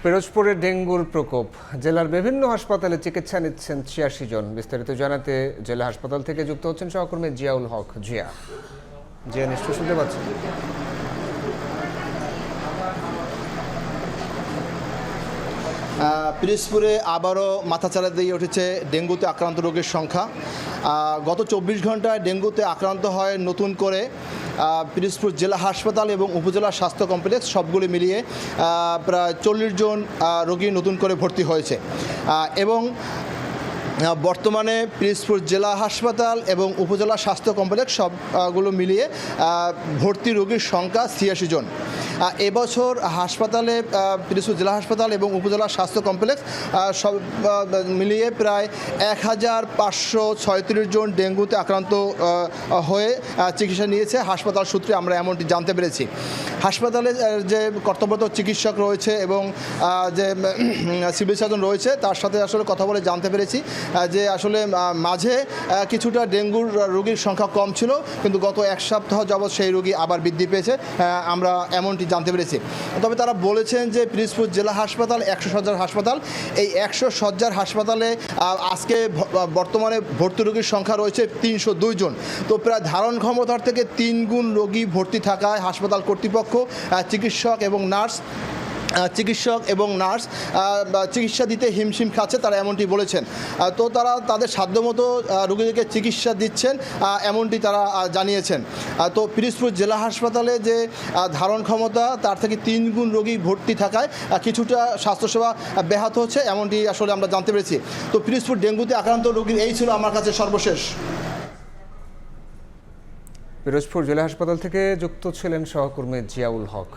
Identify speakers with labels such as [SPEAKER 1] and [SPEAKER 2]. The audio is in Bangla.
[SPEAKER 1] পিরোজপুরে ডেঙ্গুর প্রকোপ, জেলার বিভিন্ন হাসপাতালে চিকিৎসা নিচ্ছেন ৮৬ জন। বিস্তারিত জানাতে জেলা হাসপাতাল থেকে যুক্ত হচ্ছেন সহকর্মী জিয়াউল হক। জিয়া নিশ্চয় শুনতে পাচ্ছেন?
[SPEAKER 2] পিরোজপুরে আবারও মাথাচাড়া দিয়ে উঠেছে ডেঙ্গুতে আক্রান্ত রোগীর সংখ্যা। গত ২৪ ঘন্টায় ডেঙ্গুতে আক্রান্ত হয় নতুন করে পিরোজপুর জেলা হাসপাতাল এবং উপজেলা স্বাস্থ্য কমপ্লেক্স সবগুলি মিলিয়ে প্রায় ৪০ জন রোগী নতুন করে ভর্তি হয়েছে এবং বর্তমানে পিরোজপুর জেলা হাসপাতাল এবং উপজেলা স্বাস্থ্য কমপ্লেক্স সবগুলো মিলিয়ে ভর্তি রোগীর সংখ্যা ৮৬ জন। এবছর হাসপাতালে পিরোজপুর জেলা হাসপাতাল এবং উপজেলা স্বাস্থ্য কমপ্লেক্স সব মিলিয়ে প্রায় ১,৫৩৬ জন ডেঙ্গুতে আক্রান্ত হয়ে চিকিৎসা নিয়েছে হাসপাতাল সূত্রে আমরা এমনটি জানতে পেরেছি। হাসপাতালে যে কর্তব্যরত চিকিৎসক রয়েছে এবং যে সিভিল সার্জন রয়েছে তার সাথে আসলে কথা বলে জানতে পেরেছি যে আসলে মাঝে কিছুটা ডেঙ্গুর রোগীর সংখ্যা কম ছিল, কিন্তু গত এক সপ্তাহ যাবৎ সেই রোগী আবার বৃদ্ধি পেয়েছে, আমরা এমনটি জানতে পেরেছি। তবে তারা বলেছেন যে পিরোজপুর জেলা হাসপাতাল ১০০ শয্যার হাসপাতাল, এই ১০০ শয্যার হাসপাতালে আজকে বর্তমানে ভর্তি রোগীর সংখ্যা রয়েছে ৩০২ জন। তো প্রায় ধারণ ক্ষমতার থেকে ৩ গুণ রোগী ভর্তি থাকায় হাসপাতাল কর্তৃপক্ষ চিকিৎসক এবং নার্স চিকিৎসা দিতে হিমশিম খাচ্ছে, তারা এমনটি বলেছেন। তো তারা তাদের সাধ্যমতো রোগীদেরকে চিকিৎসা দিচ্ছেন এমনটি তারা জানিয়েছেন। তো পিরোজপুর জেলা হাসপাতালে যে ধারণ ক্ষমতা তার থেকে ৩ গুণ রোগী ভর্তি থাকায় কিছুটা স্বাস্থ্যসেবা ব্যাহত হচ্ছে এমনটি আসলে আমরা জানতে পেরেছি। তো পিরোজপুর ডেঙ্গুতে আক্রান্ত রোগীর এই ছিল আমার কাছে সর্বশেষ।
[SPEAKER 1] পিরোজপুর জেলা হাসপাতাল থেকে যুক্ত ছিলেন সহকর্মী জিয়াউল হক।